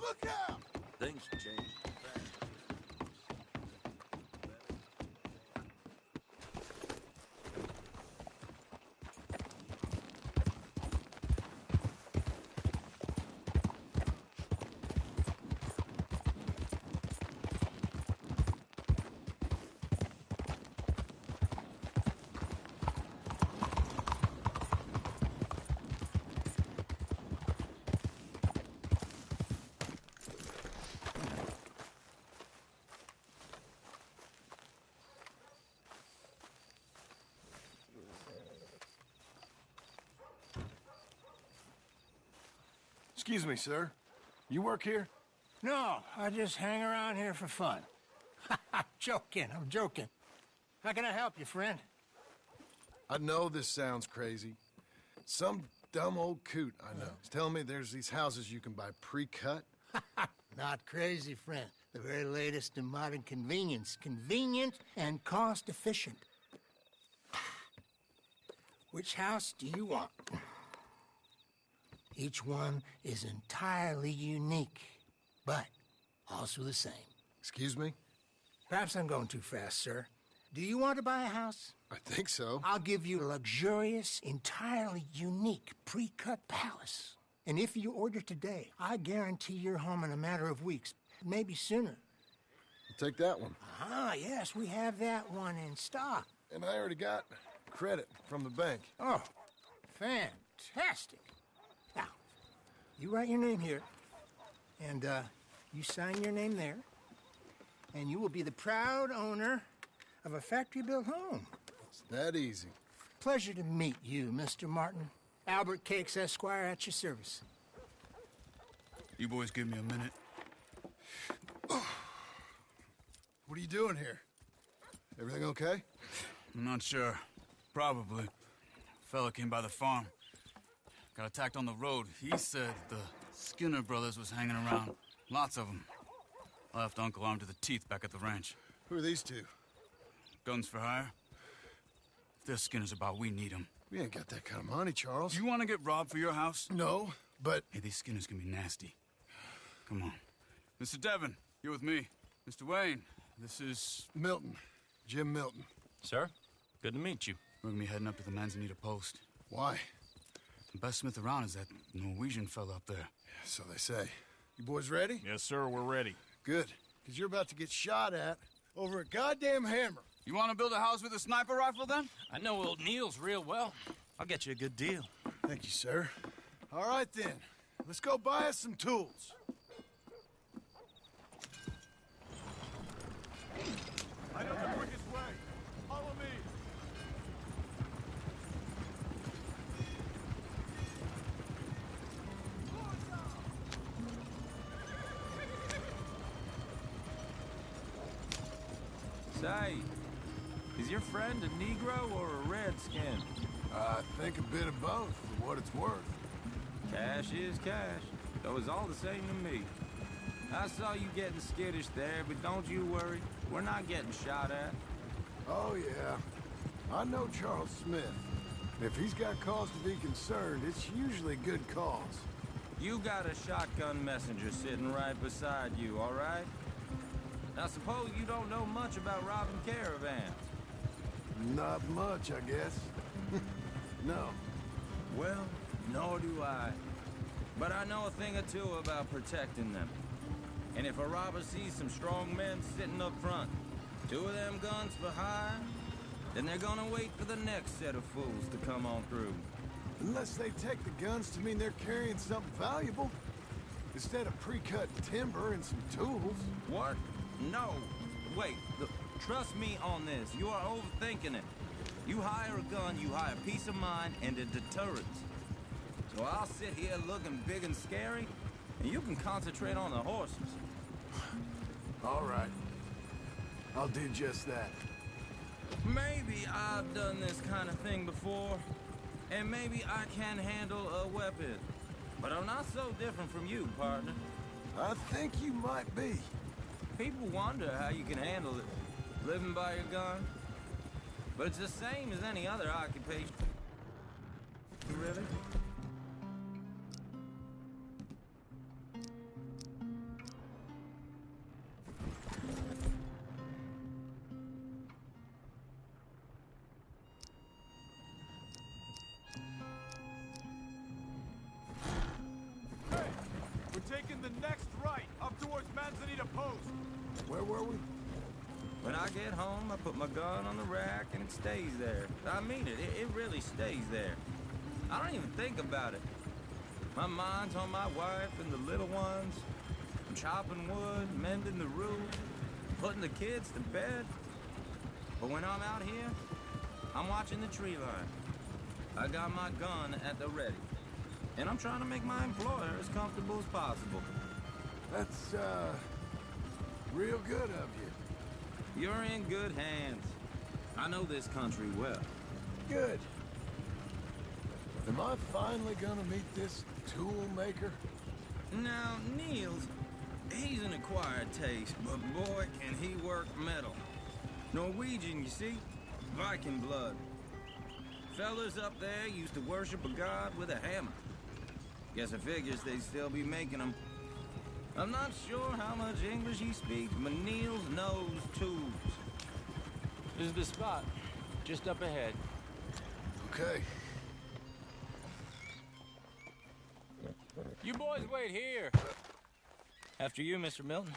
Look out! Things change. Excuse me, sir. You work here? No, I just hang around here for fun. I'm joking. How can I help you, friend? I know this sounds crazy. Some dumb old coot I know is telling me there's these houses you can buy pre-cut. Not crazy, friend. The very latest in modern convenience. Convenient and cost-efficient. Which house do you want? Each one is entirely unique, but also the same. Excuse me? Perhaps I'm going too fast, sir. Do you want to buy a house? I think so. I'll give you a luxurious, entirely unique pre-cut palace. And if you order today, I guarantee you're home in a matter of weeks, maybe sooner. I'll take that one. Ah, yes, we have that one in stock. And I already got credit from the bank. Oh, fantastic. Now, you write your name here, and you sign your name there, and you will be the proud owner of a factory-built home. It's that easy. Pleasure to meet you, Mr. Martin. Albert Cakes, Esquire, at your service. You boys give me a minute. What are you doing here? Everything okay? I'm not sure. Probably. Fella came by the farm. Got attacked on the road. He said the Skinner brothers was hanging around. Lots of them. Left Uncle armed to the teeth back at the ranch. Who are these two? Guns for hire. If they're Skinner's about, we need them. We ain't got that kind of money, Charles. Do you want to get robbed for your house? No, but... Hey, these Skinners can be nasty. Come on. Mr. Devon, you're with me. Mr. Wayne, this is... Milton. Jim Milton. Sir, good to meet you. We're gonna be heading up to the Manzanita Post. Why? The best smith around is that Norwegian fella up there. So they say. You boys ready? Yes, sir, we're ready. Good. Because you're about to get shot at over a goddamn hammer. You want to build a house with a sniper rifle, then? I know old Neil's real well. I'll get you a good deal. Thank you, sir. All right, then. Let's go buy us some tools. I know the quickest way. Follow me. Say, is your friend a Negro or a Redskin? I think a bit of both, for what it's worth. Cash is cash, though it's all the same to me. I saw you getting skittish there, but don't you worry. We're not getting shot at. Oh, yeah. I know Charles Smith. If he's got cause to be concerned, it's usually good cause. You got a shotgun messenger sitting right beside you, all right? Now suppose you don't know much about robbing caravans. Not much, I guess. No. Well, nor do I. But I know a thing or two about protecting them. And if a robber sees some strong men sitting up front, two of them guns for hire, then they're gonna wait for the next set of fools to come on through. Unless they take the guns to mean they're carrying something valuable. Instead of pre-cut timber and some tools. What? No. Wait, look, trust me on this. You are overthinking it. You hire a gun, you hire peace of mind and a deterrence. So I'll sit here looking big and scary, and you can concentrate on the horses. All right. I'll do just that. Maybe I've done this kind of thing before, and maybe I can handle a weapon. But I'm not so different from you, partner. I think you might be. People wonder how you can handle it, living by your gun. But it's the same as any other occupation. Really? towards Manzanita Post. Where were we? When I get home, I put my gun on the rack and it stays there. I mean it. It really stays there. I don't even think about it. My mind's on my wife and the little ones. I'm chopping wood, mending the roof, putting the kids to bed. But when I'm out here, I'm watching the tree line. I got my gun at the ready. And I'm trying to make my employer as comfortable as possible. That's, real good of you. You're in good hands. I know this country well. Good. Am I finally gonna meet this tool maker? Now, Niels, he's an acquired taste, but boy, can he work metal. Norwegian, you see? Viking blood. Fellas up there used to worship a god with a hammer. Guess I figures they'd still be making them. I'm not sure how much English he speaks, but Niels knows tools. This is the spot. Just up ahead. Okay. You boys wait here. After you, Mr. Milton.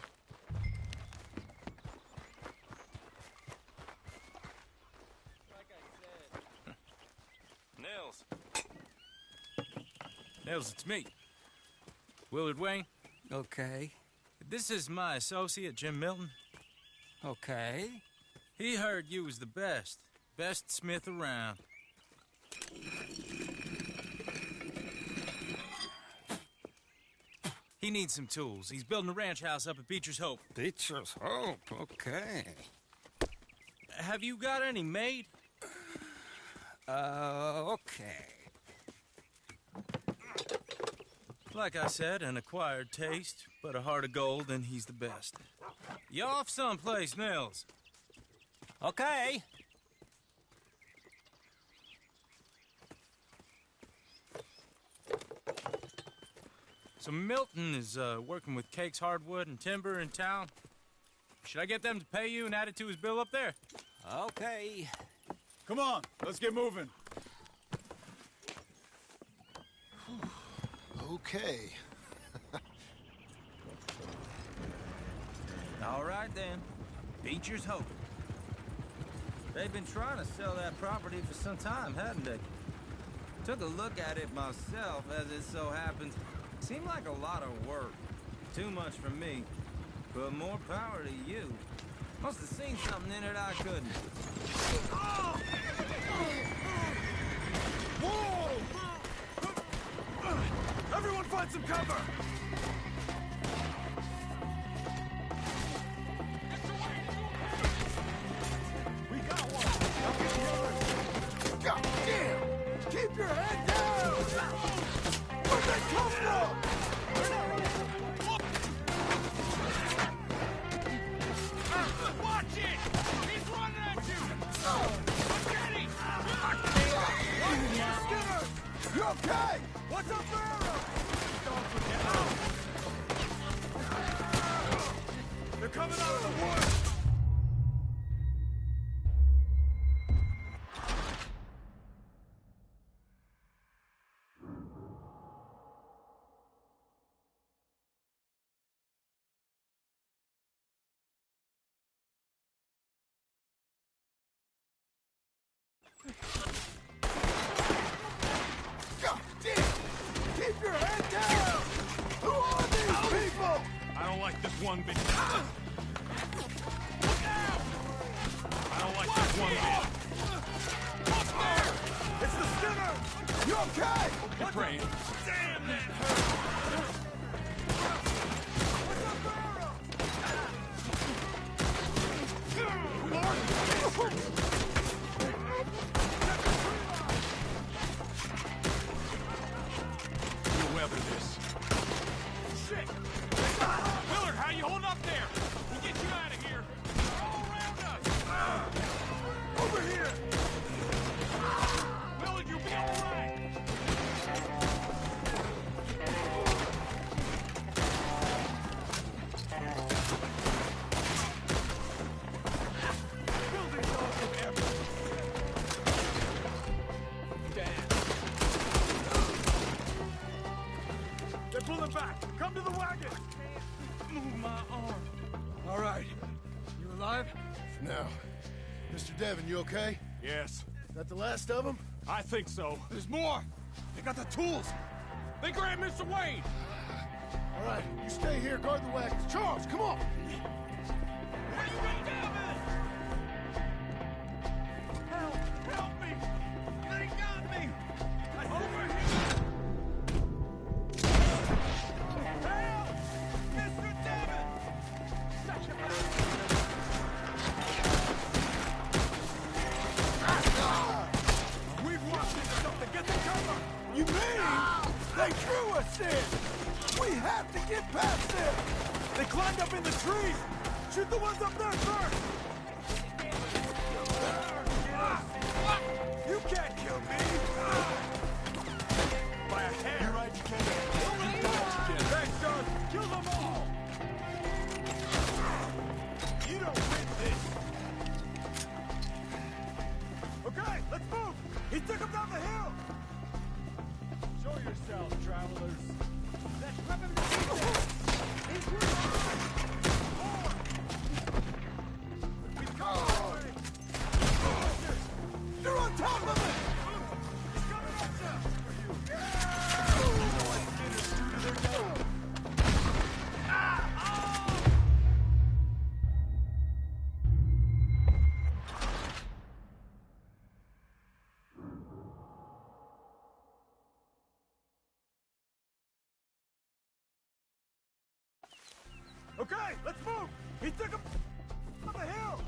Nils. Nils, it's me. Willard Wayne. Okay. This is my associate, Jim Milton. Okay. He heard you was the best. Best smith around. He needs some tools. He's building a ranch house up at Beecher's Hope. Beecher's Hope, okay. Have you got any made? Okay. Like I said, an acquired taste, but a heart of gold, and he's the best. You off someplace, Nils? Okay. So Milton is working with Cake's Hardwood and Timber in town. Should I get them to pay you and add it to his bill up there? Okay. Come on, let's get moving. Okay. All right, then. Beecher's Hope. They've been trying to sell that property for some time, hadn't they? Took a look at it myself, as it so happens. Seemed like a lot of work. Too much for me. But more power to you. Must have seen something in it I couldn't. Whoa! Everyone find some cover! We got one! God damn! Keep your head down! Where'd they come from? Watch it! He's running at you! Get him! Skinner! You okay? What's up, Barrow? Don't forget. They're coming out of the woods! God damn! Keep your head down! Who are these people? I don't like this one bit. I don't like this one bit. It's the Skinner! You okay? You're praying. Damn, that hurt! What's up, Barrow? You'll weather this. Shit! Willard, how you holding up there? We'll get you out of here. They're all around us. Over here! Willard, you'll be all right. Building's off from here. Damn. They're pulling back. Come to the wagon. move my arm. All right. You alive? Now, Mr. Devon, you okay? Yes. That the last of them? I think so. There's more. They got the tools. They grabbed Mr. Wayne. All right, you stay here, guard the wagons. Charles, come on! Where you been, Devon? Help me! They got me! Over here! Help! Mr. Devon! We've walked into something. Get the cover! You mean they drew us in? We have to get past them! They climbed up in the trees! Shoot the ones up there first! You can't kill me! By a hair! You're right, you can't. Thanks, John! Kill them all! You don't win this! Okay, let's move! He took him down the hill! Show yourselves, travelers! Let's rip him to pieces! He's We've come all the way! They're on top of it! He's coming at you! Okay, let's move! He took him up the hill!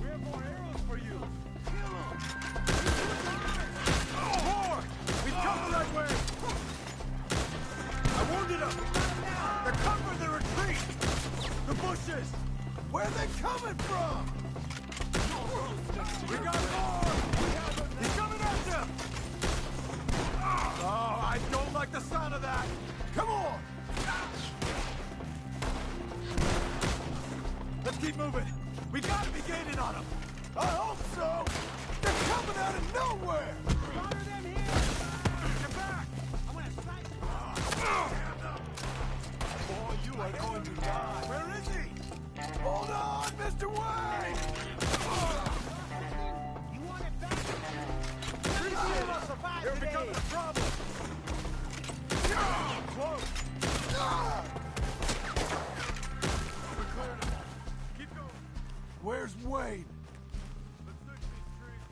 We have more arrows for you! Kill him! More! We've come the right way! I wounded him! They're covering the retreat! The bushes! Where are they coming from? We got more! He's coming at you! Oh, I don't like the sound of that! Come on! Let's keep moving! We gotta be gaining on them! I hope so! They're coming out of nowhere! Fire them here! Get back! I want to sight Boy, you are going to die! Where is he? Hold on, Mr. Wayne! You want it back? You're becoming a problem! Close! We cleared him. Keep going. Where's Wade? Let's search these trees.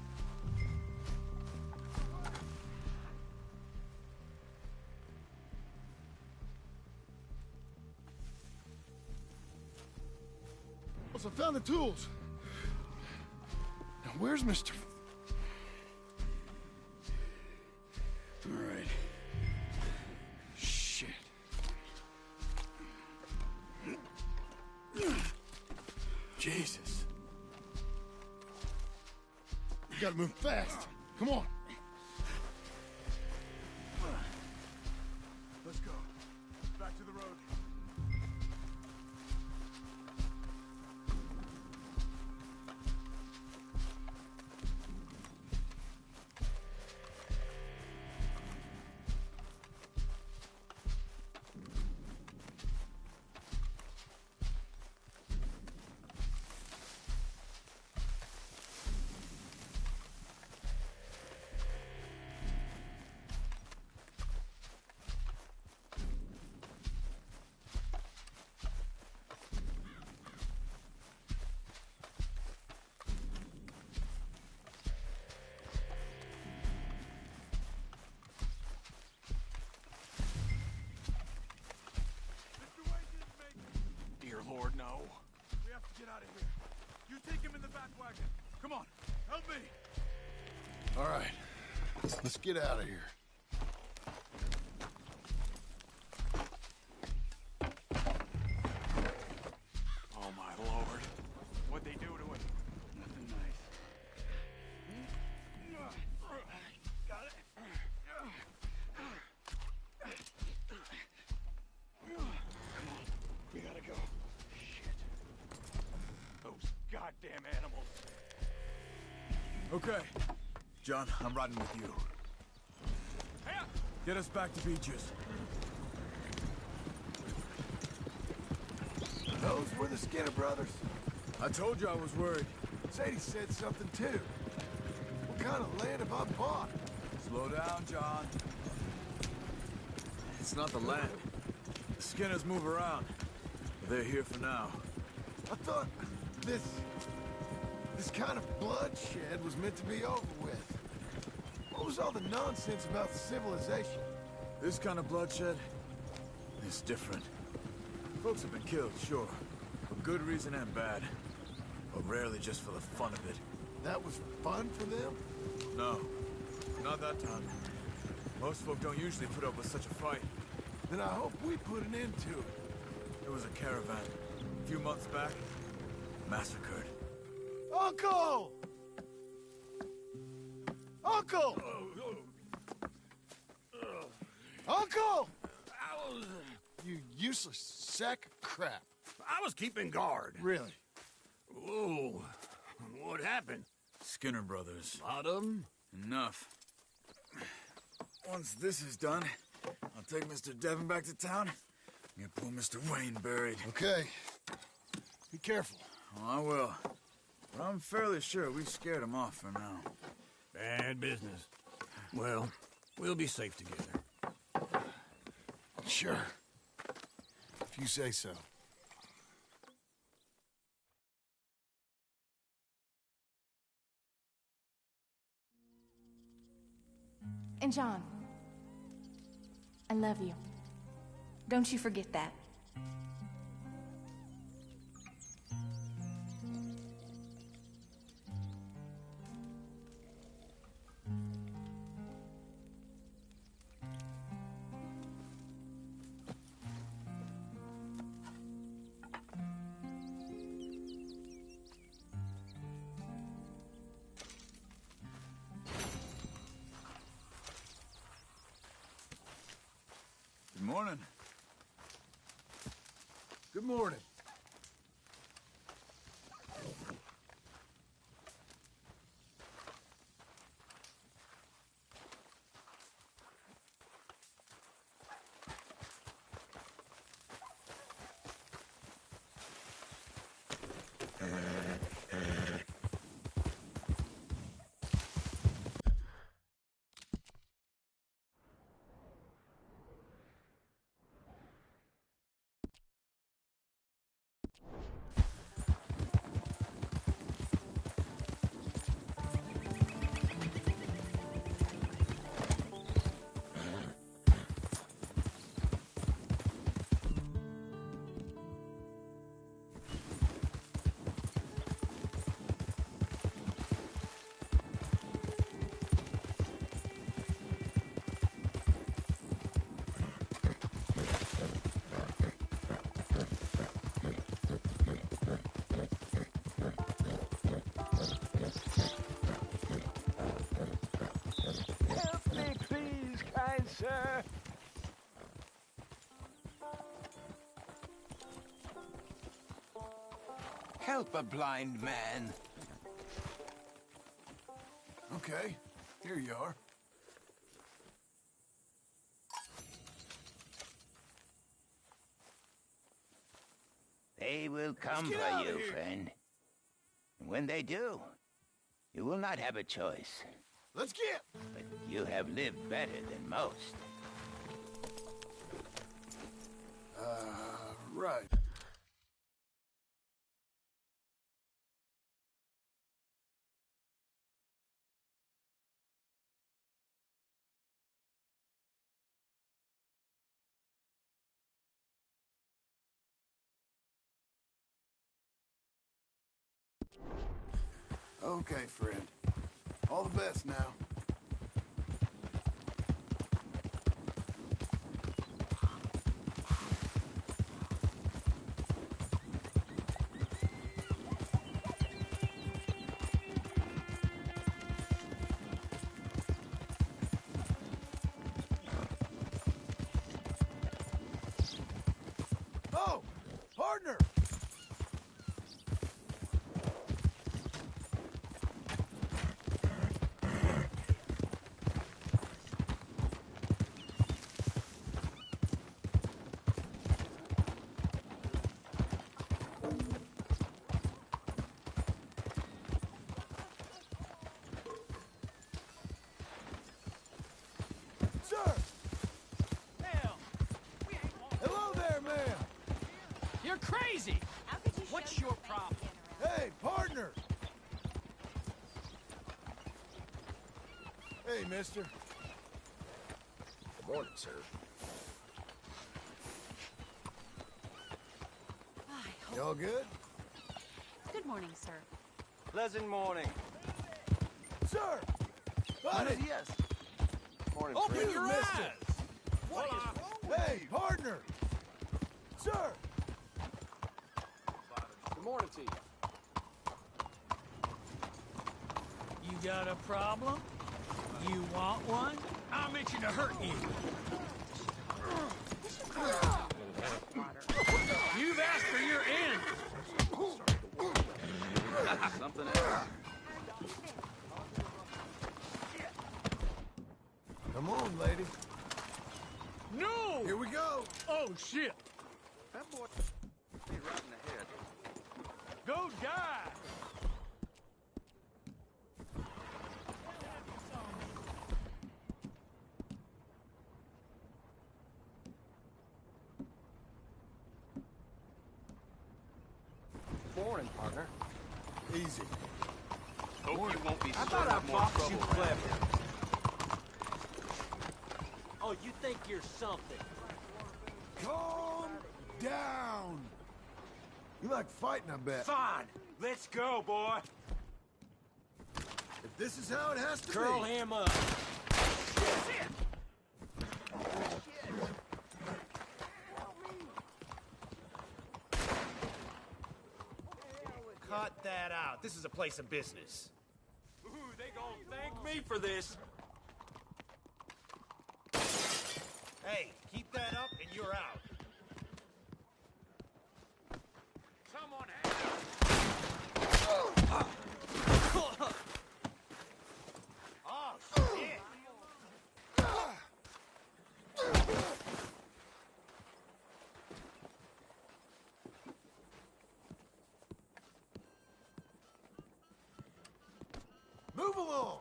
I found the tools. Now, where's Mr. All right. Shit. Jesus. We gotta move fast. Come on. Let's go. Back to the road. Lord, no. We have to get out of here. You take him in the back wagon. Come on, help me. All right. Let's get out of here. Oh, my Lord. What'd they do to him? Nothing nice. Got it. We gotta go. Shit. Those goddamn animals. Okay. John, I'm riding with you. Hey, Get us back to Beaches. Those were the Skinner brothers. I told you I was worried. Sadie said something too. What kind of land have I bought? Slow down, John. It's not the land. The Skinners move around. They're here for now. I thought this kind of bloodshed was meant to be over with. What was all the nonsense about civilization? This kind of bloodshed is different. Folks have been killed, sure. For good reason and bad. But rarely just for the fun of it. That was fun for them? No, not that time. Most folk don't usually put up with such a fight. Then I hope we put an end to it. There was a caravan. A few months back. Massacred. Uncle! Uncle! Uncle! You useless sack of crap. I was keeping guard. Really? Whoa. What happened? Skinner brothers. Lot of them? Enough. Once this is done, I'll take Mr. Devon back to town and get poor Mr. Wayne buried. Okay. Be careful. Oh, I will. But I'm fairly sure we scared him off for now. Bad business. Well, we'll be safe together. Sure. If you say so. And John, I love you. Don't you forget that. Good morning. Good morning. Sir. Help a blind man. Okay, here you are. They will come for you, friend. And when they do, you will not have a choice. Let's get! But you have lived better than most. Right. Okay, friend. All the best now. Oh, partner! crazy! What's your problem? Hey, partner! Hey, mister. Good morning, sir. Y'all good? Good morning, sir. Pleasant morning. Sir! Buddy! Yes. Morning, Open friend. your mister. eyes! What is wrong with Hey, partner! Sir! Good morning to you. You got a problem? You want one? I'm itching to hurt you. You've asked for your end. Something else. Come on, lady. No! Here we go. Oh, shit. That boy be right in the head. Go die! Morning, partner. Easy. Hope you won't be I thought stirring I up more boxed you trouble around clever. Oh, you think you're something? Calm down. You like fighting, I bet. Fine. Let's go, boy. If this is how it has to Curl be. him up. Cut that out. This is a place of business. Ooh, they gonna thank me for this. Hey, keep that up and you're out. Someone Oh, shit. Move along.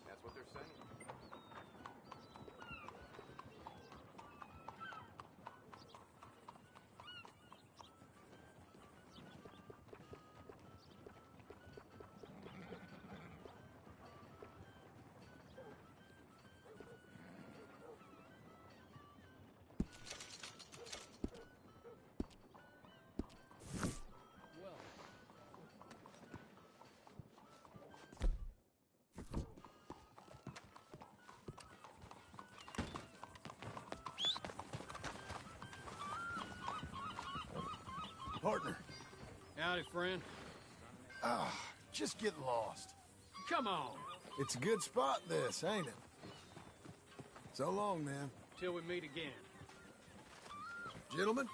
That's what they're saying. Partner. Howdy, friend. Just get lost. Come on. It's a good spot, this, ain't it? So long, man. Till we meet again. Gentlemen,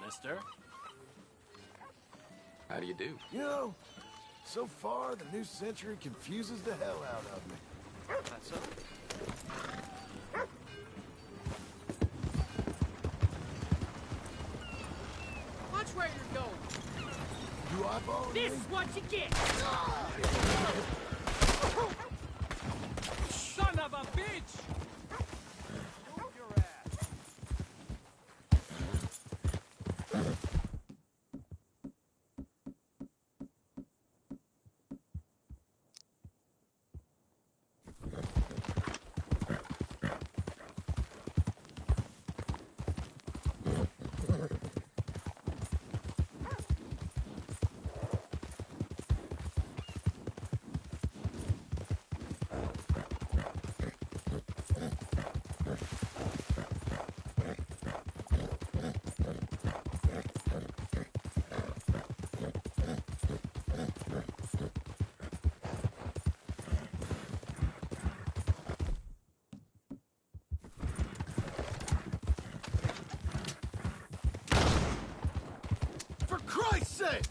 Mister? How do you do? you know, so far the new century confuses the hell out of me. That's so. where you're going. You eyeballing This me? is what you get. Son of a bitch! For Christ's sakes!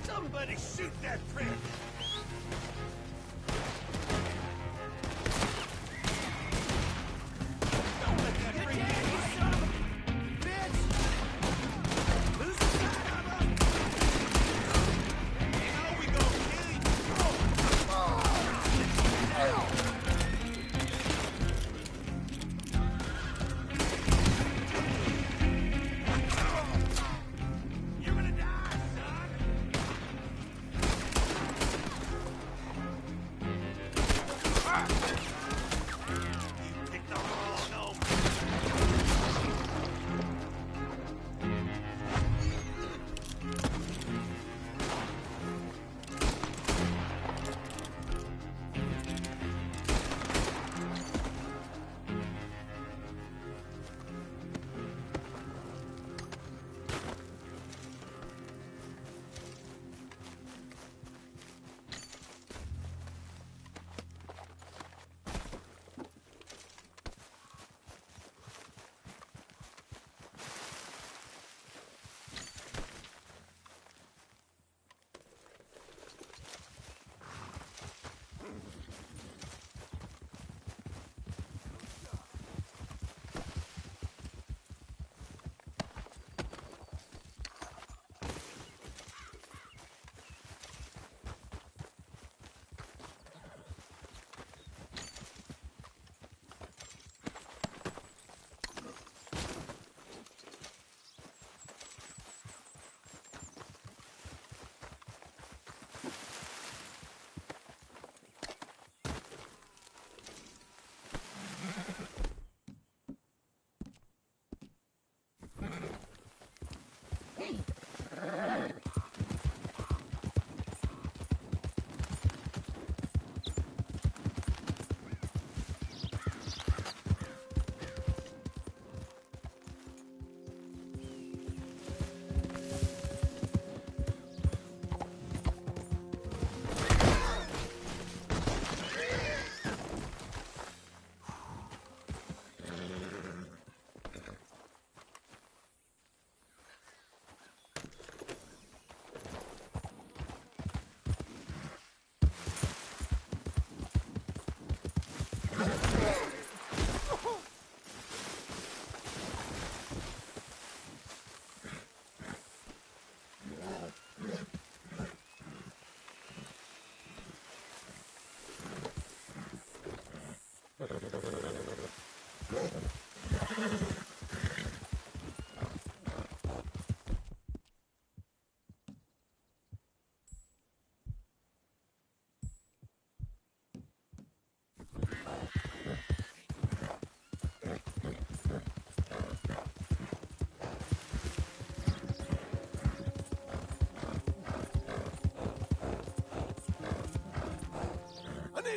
Somebody shoot that prick! Don't let that prick get you, son of a bitch! Lose the sight of him! Now we gonna kill you! You're gonna die, son!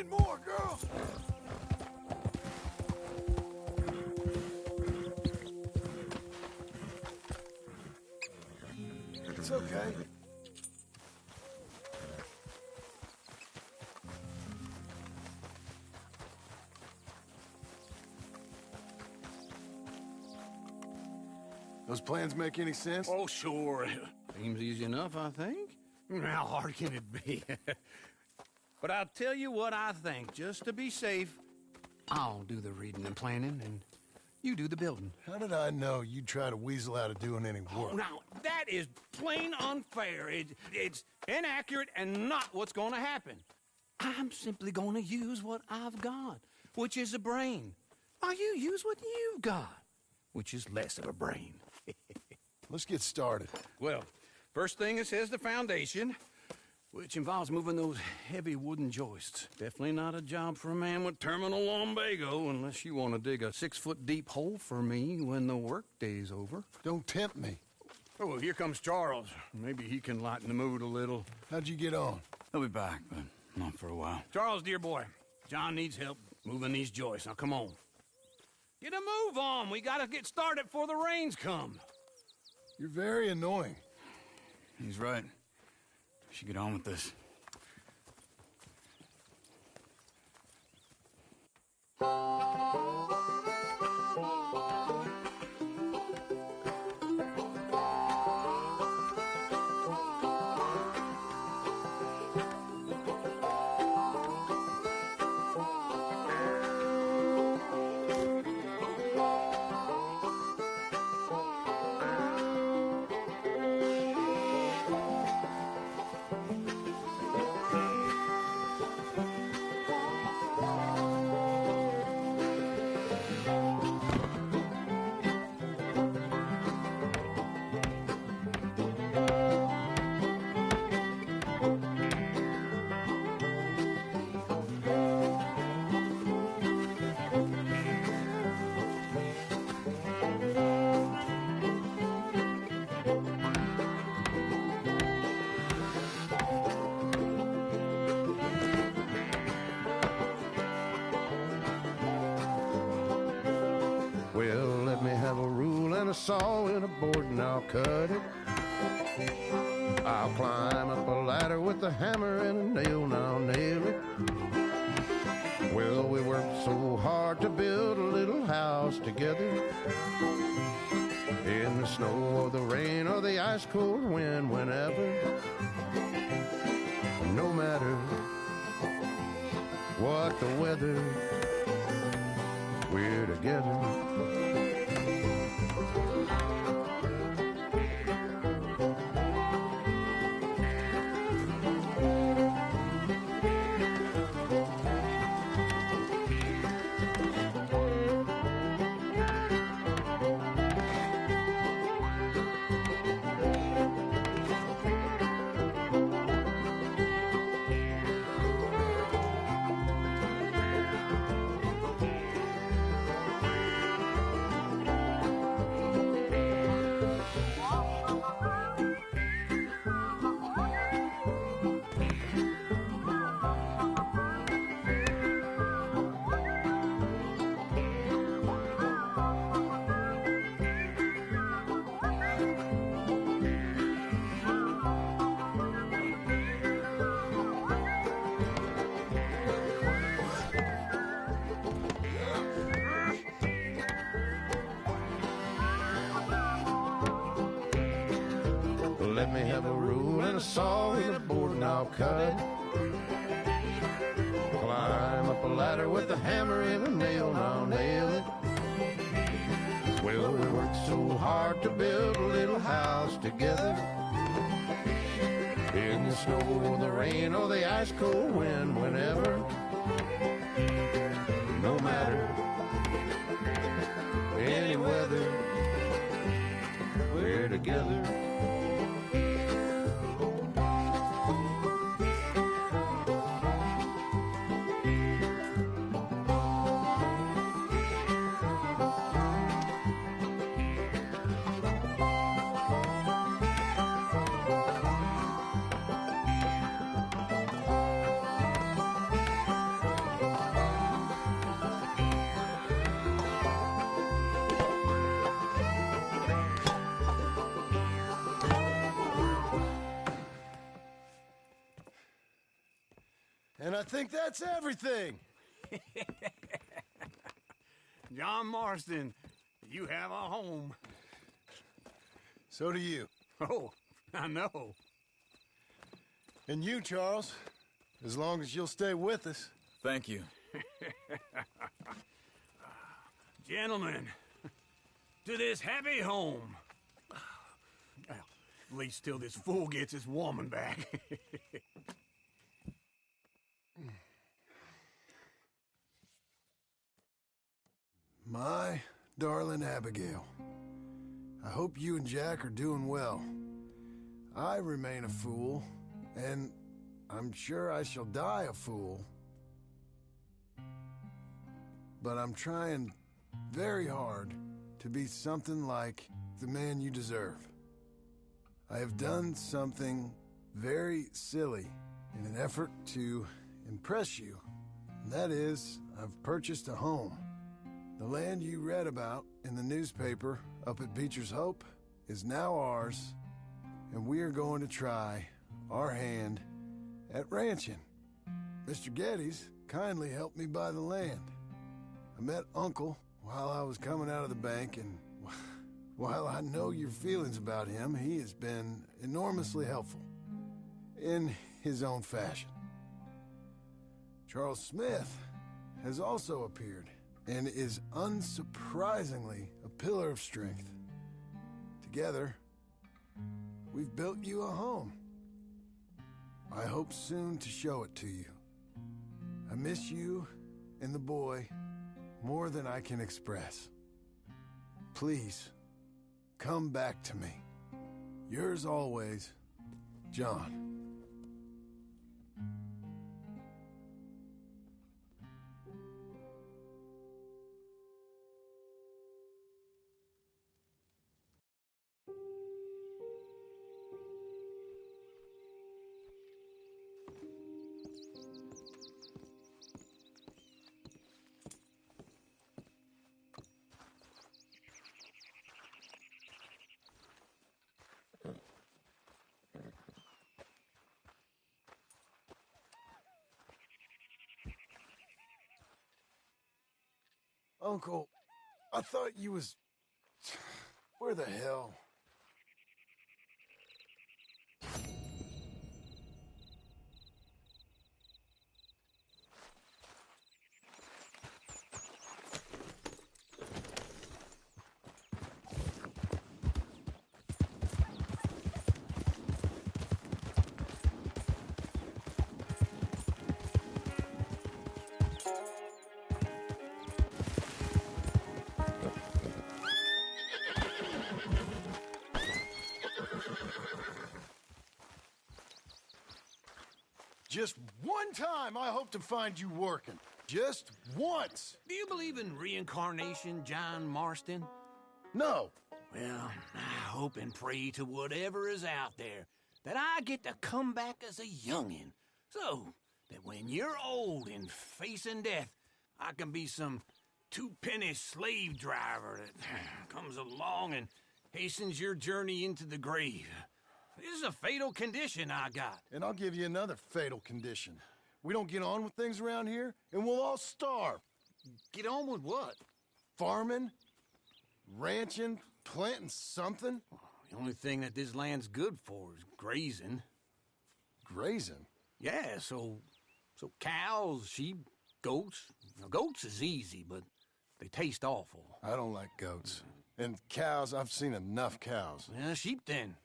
need more, girl. It's okay. Those plans make any sense? Oh, sure. Seems easy enough, I think. How hard can it be? But I'll tell you what I think. Just to be safe, I'll do the reading and planning, and you do the building. How did I know you'd try to weasel out of doing any work? Oh, now, that is plain unfair. It's inaccurate and not what's going to happen. I'm simply going to use what I've got, which is a brain. While you use what you've got, which is less of a brain. Let's get started. Well, first thing it says the foundation, which involves moving those heavy wooden joists. Definitely not a job for a man with terminal lumbago, unless you want to dig a 6-foot deep hole for me when the workday's over. Don't tempt me. Oh, well, here comes Charles. Maybe he can lighten the mood a little. How'd you get on? He'll be back, but not for a while. Charles, dear boy, John needs help moving these joists. Now, come on. Get a move on. We gotta get started before the rains come. You're very annoying. He's right. We should get on with this. Well, let me have a rule and a saw and a board and I'll cut it. I'll climb up a ladder with a hammer and a nail and I'll nail it. Well, we worked so hard to build a little house together. In the snow or the rain or the ice cold wind, whenever. No matter what the weather, we're together. Let me have a rule and a saw and a board and I'll cut it. Climb up a ladder with a hammer and a nail and I'll nail it. Well, we worked so hard to build a little house together. In the snow or the rain or the ice cold wind, whenever. No matter any weather, we're together. I think that's everything. John Marston, you have a home. So do you. Oh, I know. And you, Charles, as long as you'll stay with us. Thank you. Gentlemen, to this happy home. Well, at least till this fool gets his woman back. My darling Abigail, I hope you and Jack are doing well. I remain a fool, and I'm sure I shall die a fool. But I'm trying very hard to be something like the man you deserve. I have done something very silly in an effort to impress you, and that is, I've purchased a home. The land you read about in the newspaper up at Beecher's Hope is now ours, and we are going to try our hand at ranching. Mr. Geddes kindly helped me buy the land. I met Uncle while I was coming out of the bank, and while I know your feelings about him, he has been enormously helpful in his own fashion. Charles Smith has also appeared and is unsurprisingly a pillar of strength. Together, we've built you a home. I hope soon to show it to you. I miss you and the boy more than I can express. Please, come back to me. Yours always, John. Uncle, I thought you was... Where the hell? Just one time I hope to find you working. Just once. Do you believe in reincarnation, John Marston? No. Well, I hope and pray to whatever is out there that I get to come back as a youngin', so that when you're old and facing death, I can be some two-penny slave driver that comes along and hastens your journey into the grave. This is a fatal condition I got. And I'll give you another fatal condition. We don't get on with things around here, and we'll all starve. Get on with what? Farming, ranching, planting something. The only thing that this land's good for is grazing. Grazing? Yeah, so cows, sheep, goats. Now, goats is easy, but they taste awful. I don't like goats. And cows, I've seen enough cows. Yeah, sheep then.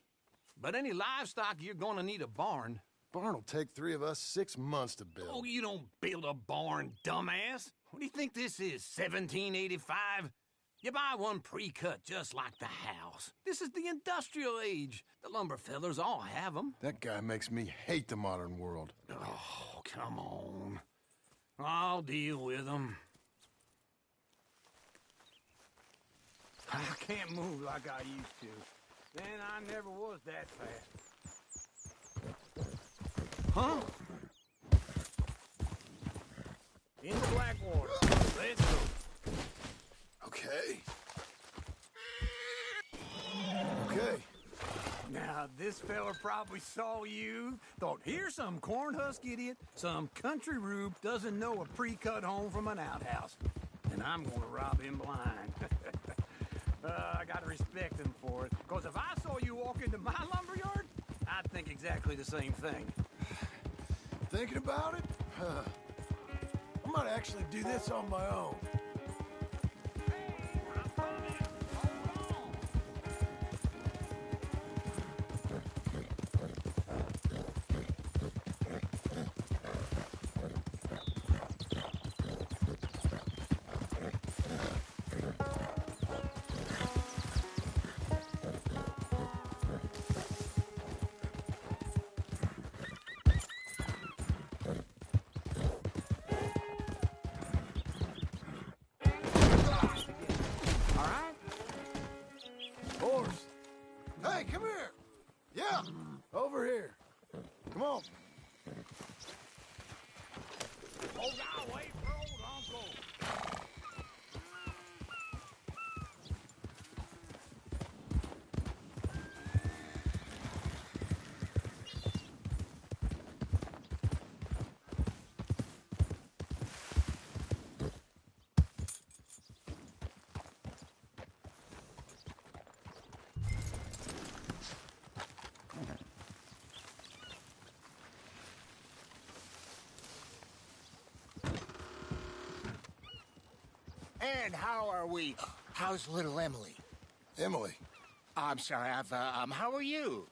But any livestock, you're gonna need a barn. Barn will take 3 of us 6 months to build. Oh, you don't build a barn, dumbass. What do you think this is, 1785? You buy one pre-cut just like the house. This is the industrial age. The lumber fellers all have them. That guy makes me hate the modern world. Oh, come on. I'll deal with them. I can't move like I used to. Then I never was that fast. Huh? In the Blackwater. Let's go. Okay. Okay. Now, This fella probably saw you, thought, here's some cornhusk idiot, some country rube doesn't know a pre-cut home from an outhouse. And I'm gonna rob him blind. I gotta respect him for it, because if I saw you walk into my lumberyard, I'd think exactly the same thing. Thinking about it? I might actually do this on my own. Horse. Hey, come here. Yeah, over here. Come on. Hold on, wait for old Uncle. And how are we? How's little Emily? Emily. I'm sorry, how are you?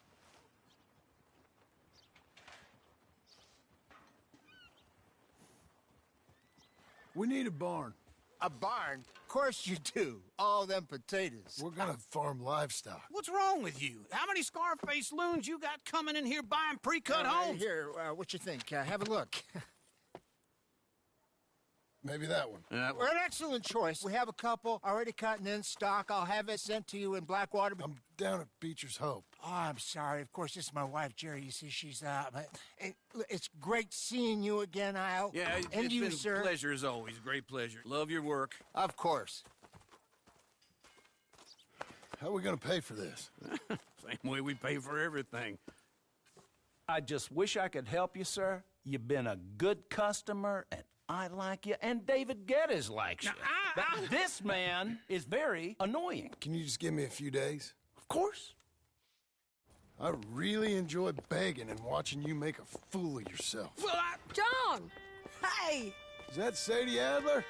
We need a barn. A barn? Of course you do. All them potatoes. We're gonna farm livestock. What's wrong with you? How many Scarface loons you got coming in here buying pre-cut homes? Here, what you think? Have a look. Maybe that one. Well, an excellent choice. We have a couple already cut and in stock. I'll have it sent to you in Blackwater. I'm down at Beecher's Hope. Oh, I'm sorry. Of course, this is my wife, Jerry. You see, she's but it's great seeing you again, Al. Yeah, and it's you, been sir. a pleasure as always. Great pleasure. Love your work. Of course. How are we gonna pay for this? Same way we pay for everything. I just wish I could help you, sir. You've been a good customer, and I like you, and David Geddes likes you. But this man is very annoying. Can you just give me a few days? Of course. I really enjoy begging and watching you make a fool of yourself. Well, John! Hey! Is that Sadie Adler?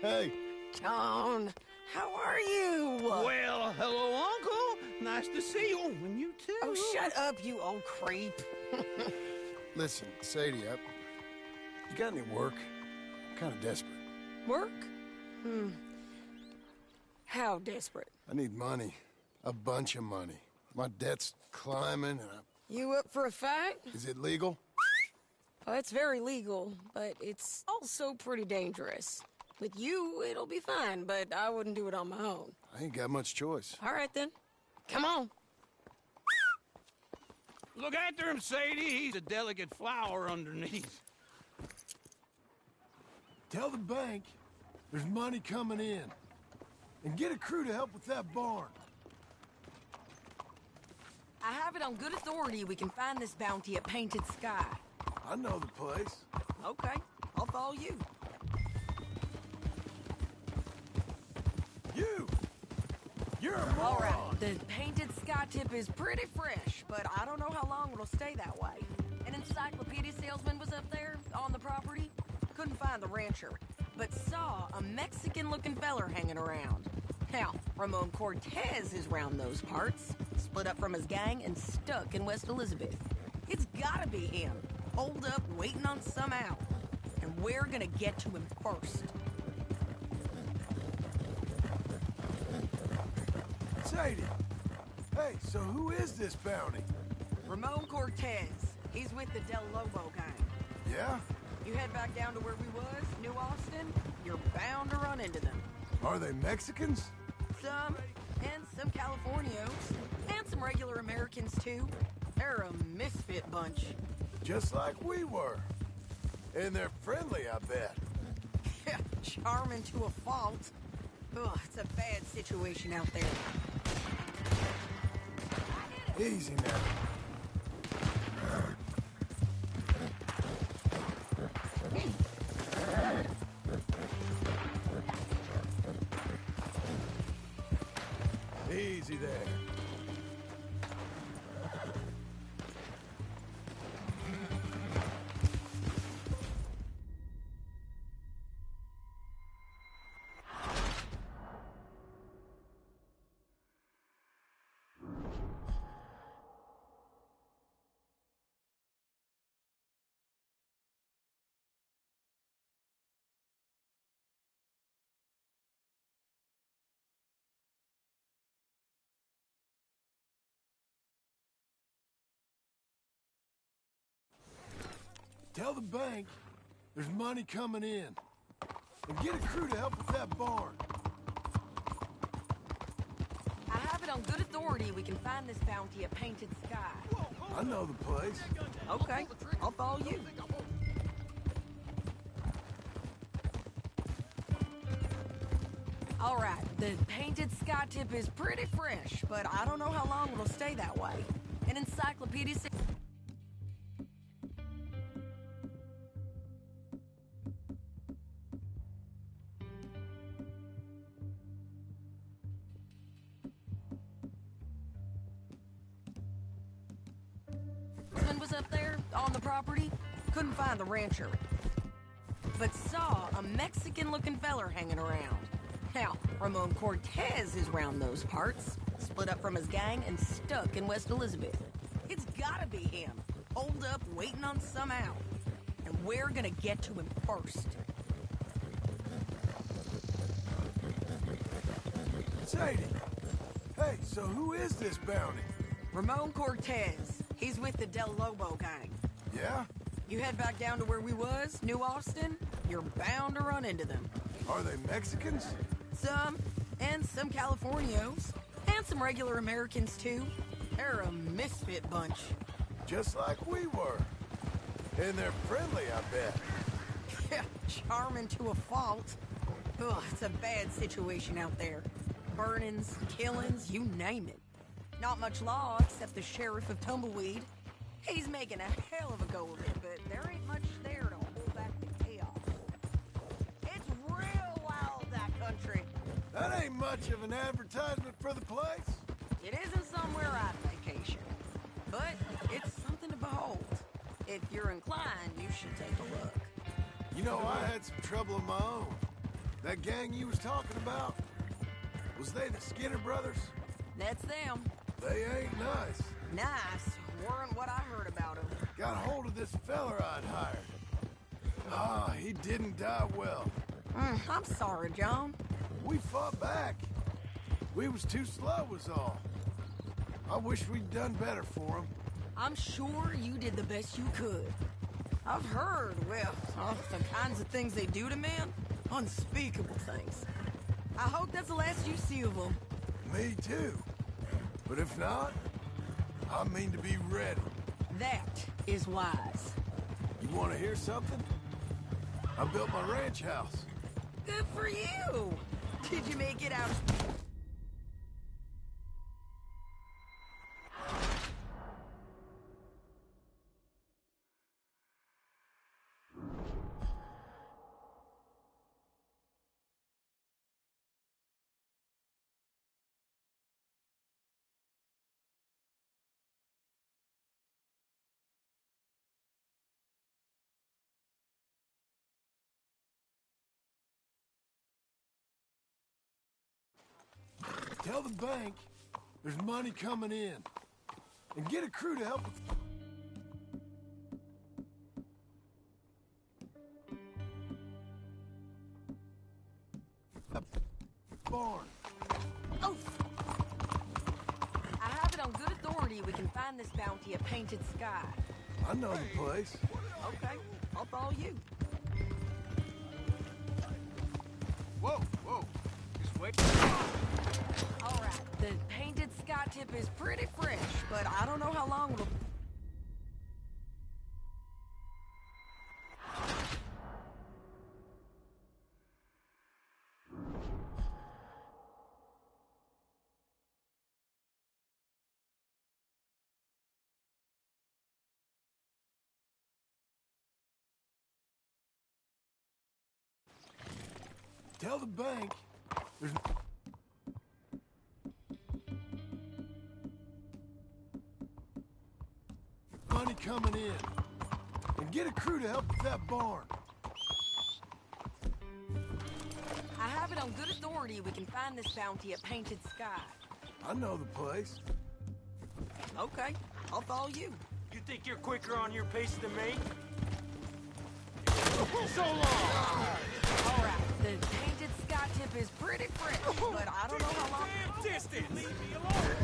Hey. John, how are you? Well, hello, Uncle. Nice to see you. And you too. Oh, shut up, you old creep. Listen, Sadie, you got any work? I'm kind of desperate. Work? How desperate? I need money. A bunch of money. My debt's climbing, and You up for a fight? Is it legal? Well, it's very legal, but it's also pretty dangerous. With you, it'll be fine, but I wouldn't do it on my own. I ain't got much choice. All right, then. Come on. Look after him, Sadie. He's a delicate flower underneath. Tell the bank there's money coming in. And get a crew to help with that barn. I have it on good authority we can find this bounty at Painted Sky. I know the place. Okay, I'll follow you. You're a moron! All right, the Painted Sky tip is pretty fresh, but I don't know how long it'll stay that way. An encyclopedia salesman was up there on the property. Couldn't find the rancher, but saw a Mexican-looking feller hanging around. Now, Ramon Cortez is round those parts, split up from his gang and stuck in West Elizabeth. It's gotta be him, holed up waiting on some out. And we're gonna get to him first. Sadie! Hey, so who is this bounty? Ramon Cortez. He's with the Del Lobo gang. Yeah? You head back down to where we was, New Austin, you're bound to run into them. Are they Mexicans? Some, and some Californios, and some regular Americans too. They're a misfit bunch. Just like we were. And they're friendly, I bet. Yeah, charming to a fault. Ugh, it's a bad situation out there. I did it! Easy now. Easy there. Tell the bank there's money coming in. And get a crew to help with that barn. I have it on good authority we can find this bounty at Painted Sky. I know the place. Okay, I'll follow you. All right, the Painted Sky tip is pretty fresh, but I don't know how long it'll stay that way. An encyclopedia... was up there on the property, couldn't find the rancher, but saw a Mexican-looking feller hanging around. Now, Ramon Cortez is round those parts, split up from his gang and stuck in West Elizabeth. It's gotta be him, holed up waiting on some out, and we're gonna get to him first. Sadie, hey, so who is this bounty? Ramon Cortez. He's with the Del Lobo gang. Yeah? You head back down to where we was, New Austin, you're bound to run into them. Are they Mexicans? Some, and some Californios, and some regular Americans too. They're a misfit bunch. Just like we were. And they're friendly, I bet. Yeah, charming to a fault. Ugh, it's a bad situation out there. Burnings, killings, you name it. Not much law except the sheriff of Tumbleweed. He's making a hell of a go of it, but there ain't much there to hold back the chaos. It's real wild, that country. That ain't much of an advertisement for the place. It isn't somewhere I'd vacation, but it's something to behold. If you're inclined, you should take a look. You know, I had some trouble of my own. That gang you was talking about, was they the Skinner brothers? That's them. They ain't nice. Nice weren't what I heard about them. Got hold of this feller I'd hired. Ah, he didn't die well. I'm sorry, John. We fought back. We was too slow was all. I wish we'd done better for him. I'm sure you did the best you could. I've heard, well, the kinds of things they do to men. Unspeakable things. I hope that's the last you see of them. Me too. But if not, I mean to be ready. That is wise. You want to hear something? I built my ranch house. Good for you. Did you make it out? Tell the bank there's money coming in. And get a crew to help with... barn. Oh! I have it on good authority we can find this bounty at Painted Sky. I know the place. Okay, I'll follow you. Whoa, whoa. Just wait. All right, the Painted Sky tip is pretty fresh, but I don't know how long it'll... Tell the bank there's... money coming in. And get a crew to help with that barn. I have it on good authority we can find this bounty at Painted Sky. I know the place. Okay, I'll follow you. You think you're quicker on your pace than me? So long! All right, the Painted Sky tip is pretty fresh, but I don't know how long... Damn distance! Leave me alone!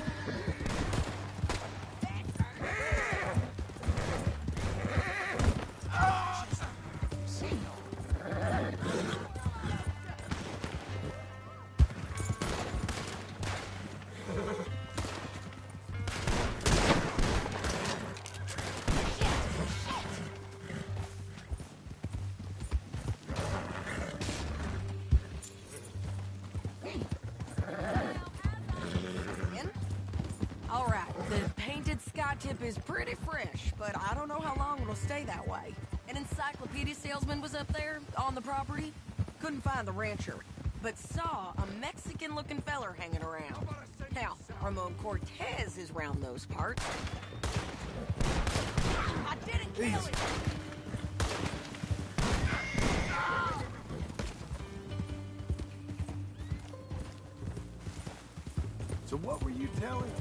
All right, the Painted Sky tip is pretty fresh, but I don't know how long it'll stay that way. An encyclopedia salesman was up there on the property. Couldn't find the rancher, but saw a Mexican-looking feller hanging around. Now, Ramon Cortez is round those parts. I didn't kill him! So what were you telling?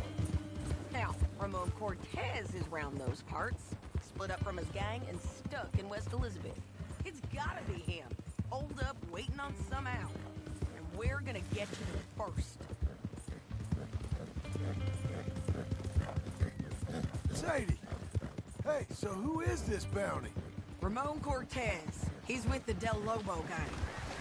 Now, Ramon Cortez is round those parts. Split up from his gang and stuck in West Elizabeth. It's gotta be him. Holed up, waiting on some out. And we're gonna get to him first. Sadie! Hey, so who is this bounty? Ramon Cortez. He's with the Del Lobo gang.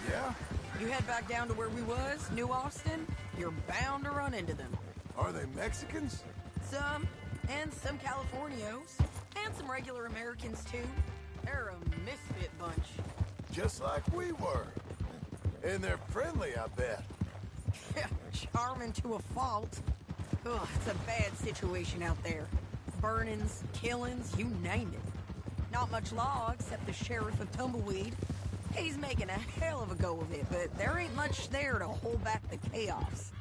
Yeah? You head back down to where we was, New Austin, you're bound to run into them. Are they Mexicans? Some, and some Californios, and some regular Americans too. They're a misfit bunch. Just like we were. And they're friendly, I bet. Yeah, charming to a fault. Ugh, it's a bad situation out there. Burnings, killings, you name it. Not much law except the sheriff of Tumbleweed. He's making a hell of a go of it, but there ain't much there to hold back the chaos.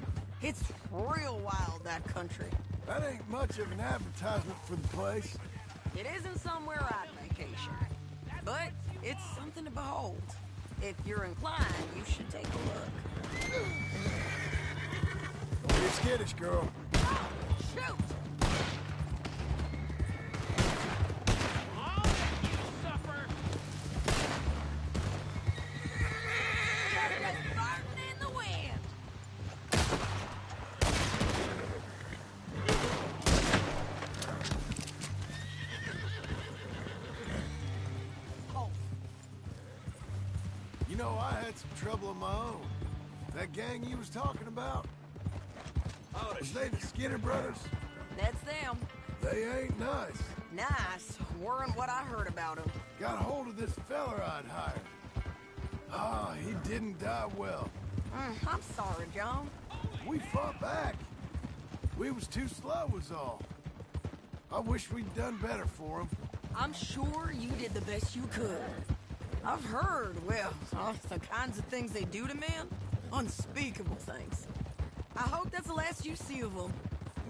It's real wild, that country. That ain't much of an advertisement for the place. It isn't somewhere I'd vacation. But it's something to behold. If you're inclined, you should take a look. Don't get skittish, girl. Shoot! You know, I had some trouble of my own. That gang you was talking about? Was they the Skinner brothers? That's them. They ain't nice. Nice. Weren't what I heard about them. Got hold of this feller I'd hired. Ah, he didn't die well. I'm sorry, John. We fought back. We was too slow was all. I wish we'd done better for him. I'm sure you did the best you could. I've heard, well, the kinds of things they do to men. Unspeakable things. I hope that's the last you see of them.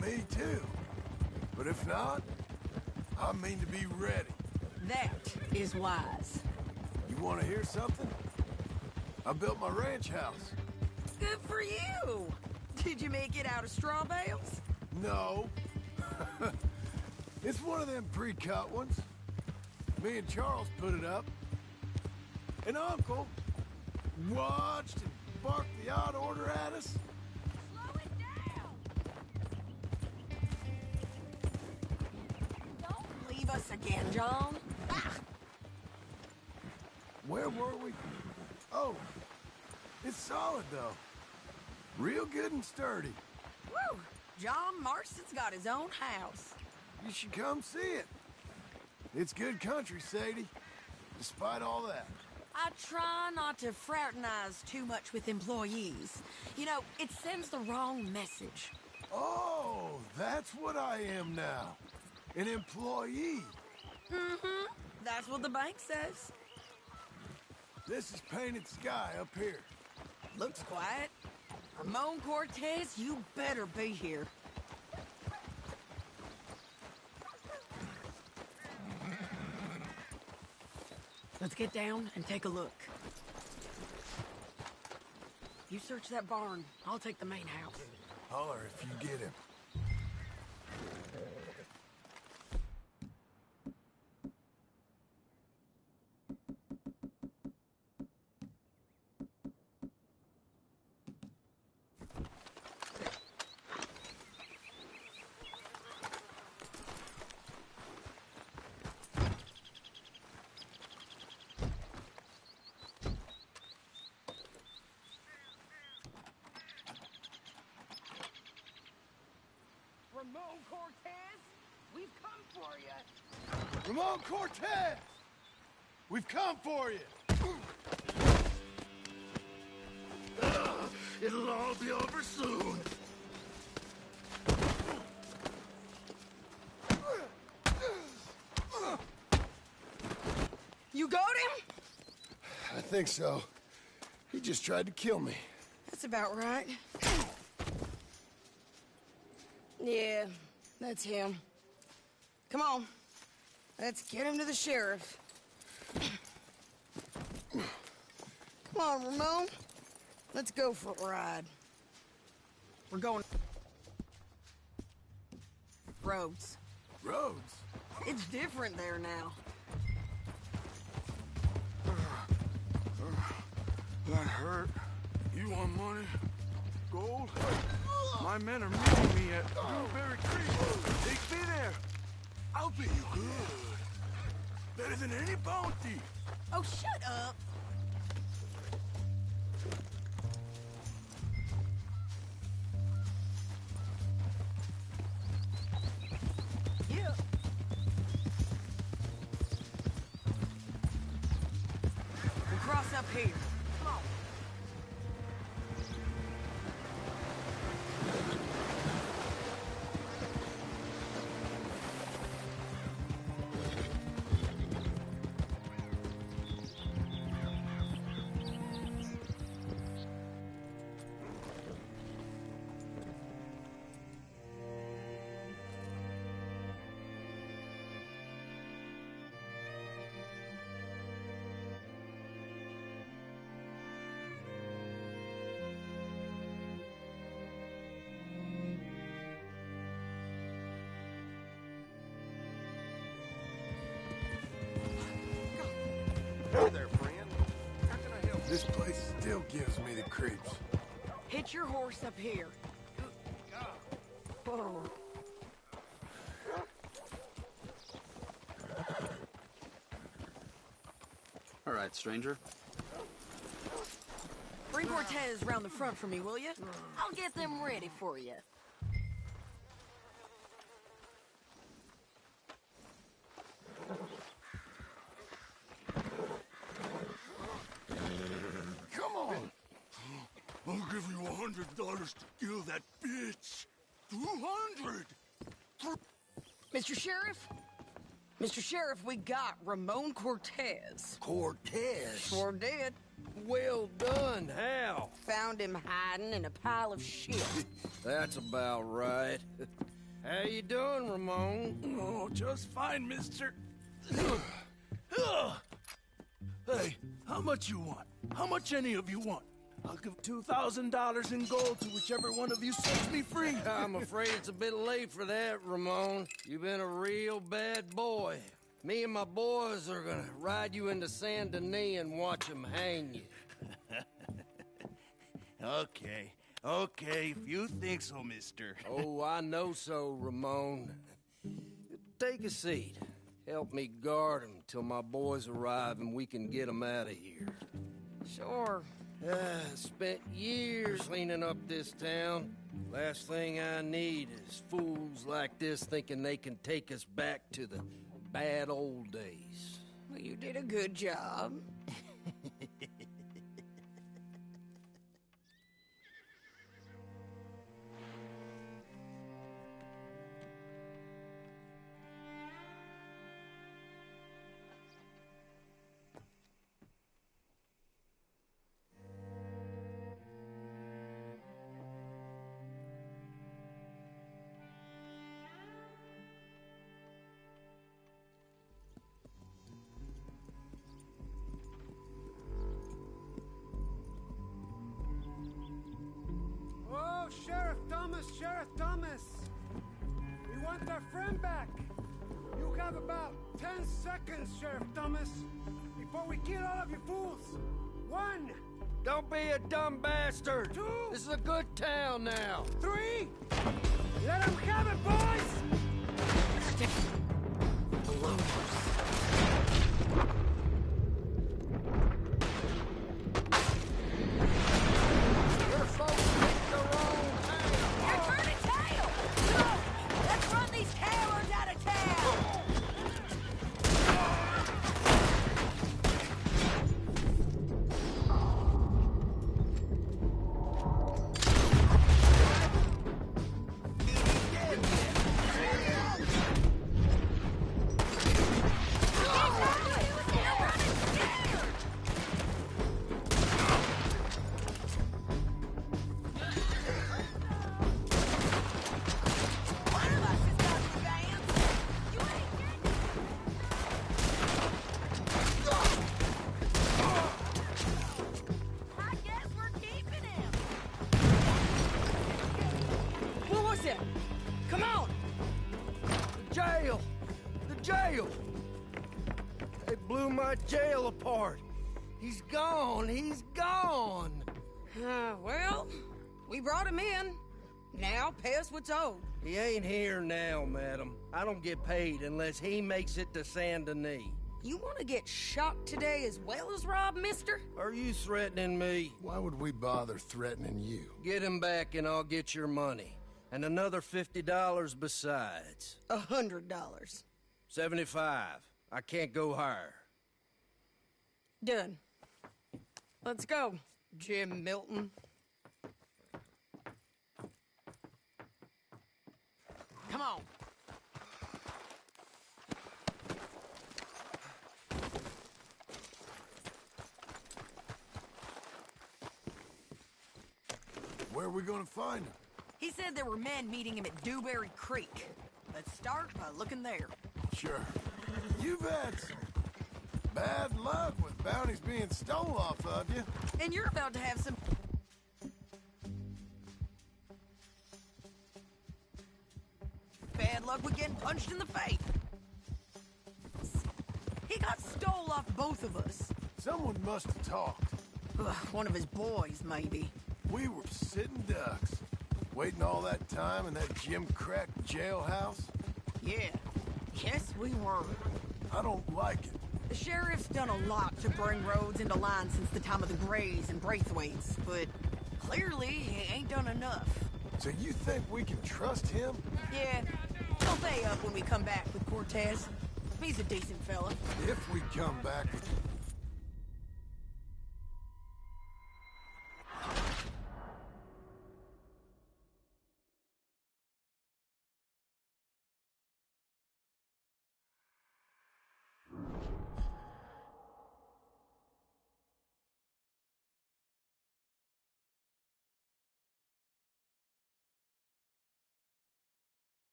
Me too. But if not, I mean to be ready. That is wise. You want to hear something? I built my ranch house. Good for you. Did you make it out of straw bales? No. It's one of them pre-cut ones. Me and Charles put it up. And Uncle watched and barked the odd order at us. Slow it down! Don't leave us again, John. Ah. Where were we? Oh, it's solid, though. Real good and sturdy. Woo! John Marston's got his own house. You should come see it. It's good country, Sadie. Despite all that. I try not to fraternize too much with employees. You know, it sends the wrong message. Oh, that's what I am now. An employee. Mm-hmm. That's what the bank says. This is Painted Sky up here. Looks quiet. Ramon Cortez, you better be here. Let's get down and take a look. You search that barn. I'll take the main house. Holler if you get him. Ramon Cortez, we've come for you. Ramon Cortez! We've come for you! It'll all be over soon. You got him? I think so. He just tried to kill me. That's about right. Yeah, that's him. Come on. Let's get him to the sheriff. Come on, Ramon. Let's go for a ride. We're going... Roads. Roads? It's different there now. That hurt. You want money? Gold? My men are meeting me at Blueberry Creek. Take me there. I'll pay you good. Better than any bounty. Oh, shut up. Yeah. We'll cross up here. Come on. Hey there, friend. How can I help? This place still gives me the creeps. Hitch your horse up here. Whoa. All right, stranger. Bring Cortez round the front for me, will you? I'll get them ready for you. Come on! I'll give you $100 to kill that bitch. 200. Mr. Sheriff? Mr. Sheriff, we got Ramon Cortez. Cortez? Sure did. Well done, Hal. Found him hiding in a pile of shit. That's about right. How you doing, Ramon? Oh, just fine, mister. Hey, how much you want? How much any of you want? I'll give $2,000 in gold to whichever one of you sets me free. I'm afraid it's a bit late for that, Ramon. You've been a real bad boy. Me and my boys are gonna ride you into Saint Denis and watch them hang you. Okay, if you think so, mister. Oh, I know so, Ramon. Take a seat. Help me guard them till my boys arrive and we can get them out of here. Sure. Spent years cleaning up this town. Last thing I need is fools like this thinking they can take us back to the bad old days. Well, you did a good job. Thomas, Sheriff Thomas! We want our friend back! You have about 10 seconds, Sheriff Thomas, before we kill all of you fools! 1! Don't be a dumb bastard! 2! This is a good town now! 3! Let him have it, boys! Stick alone. Your folks picked the wrong town! You're turning tail! Go! Let's run these cowards out of town! Come on! Jail! The jail! They blew my jail apart. He's gone. He's gone. Well, we brought him in. Now pay us what's owed. He ain't here now, madam. I don't get paid unless he makes it to Saint Denis. You want to get shot today as well as Rob, mister? Are you threatening me? Why would we bother threatening you? Get him back and I'll get your money. And another $50 besides. $100. 75. I can't go higher. Done. Let's go, Jim Milton. Come on. Where are we gonna find him? He said there were men meeting him at Dewberry Creek. Let's start by looking there. Sure. You've had some bad luck with bounties being stolen off of you. And you're about to have some... bad luck with getting punched in the face. He got stole off both of us. Someone must have talked. One of his boys, maybe. We were sitting ducks, waiting all that time in that Jim Crack jailhouse. Yeah. Yes, we were. I don't like it. The sheriff's done a lot to bring roads into line since the time of the Grays and Braithwaites, but clearly he ain't done enough. So you think we can trust him? Yeah. He'll pay up when we come back with Cortez. He's a decent fella. If we come back with...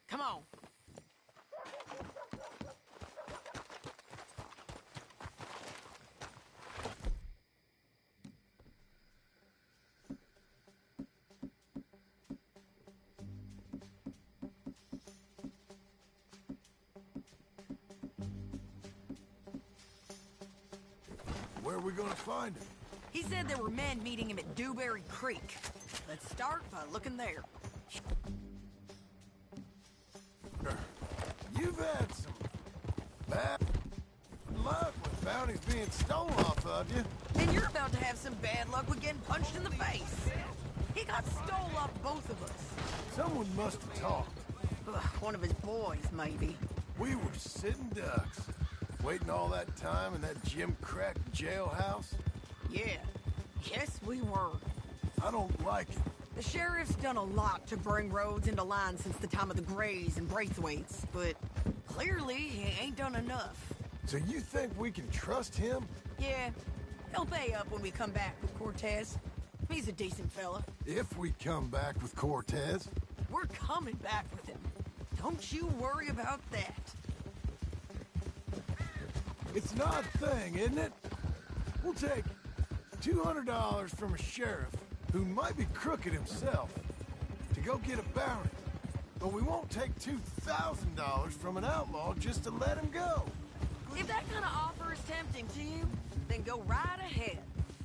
Come on. Where are we gonna find him? He said there were men meeting him at Dewberry Creek. Let's start by looking there. You've had some bad luck with bounties being stolen off of you. And you're about to have some bad luck with getting punched in the face. He got stole off both of us. Someone must have talked. One of his boys, maybe. We were sitting ducks, waiting all that time in that Jim Crack jailhouse. Yeah. Yes, we were. I don't like it. The sheriff's done a lot to bring roads into line since the time of the Grays and Braithwaites, but clearly he ain't done enough. So you think we can trust him? Yeah. He'll pay up when we come back with Cortez. He's a decent fella. If we come back with Cortez? We're coming back with him. Don't you worry about that. It's an odd thing, isn't it? We'll take $200 from a sheriff who might be crooked himself to go get a bounty. But we won't take $2,000 from an outlaw just to let him go. If that kind of offer is tempting to you, then go right ahead.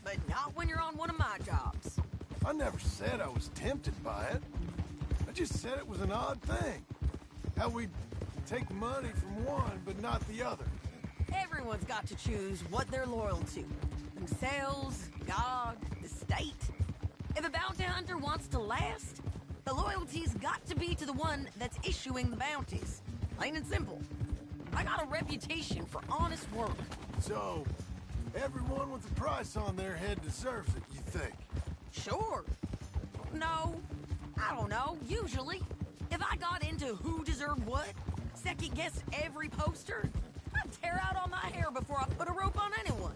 But not when you're on one of my jobs. I never said I was tempted by it. I just said it was an odd thing. How we'd take money from one but not the other. Everyone's got to choose what they're loyal to. Themselves, God, the state. If a bounty hunter wants to last, the loyalty's got to be to the one that's issuing the bounties. Plain and simple. I got a reputation for honest work. So, everyone with a price on their head deserves it, you think? Sure. No, I don't know, usually. If I got into who deserved what, second-guessed every poster, I'd tear out all my hair before I put a rope on anyone.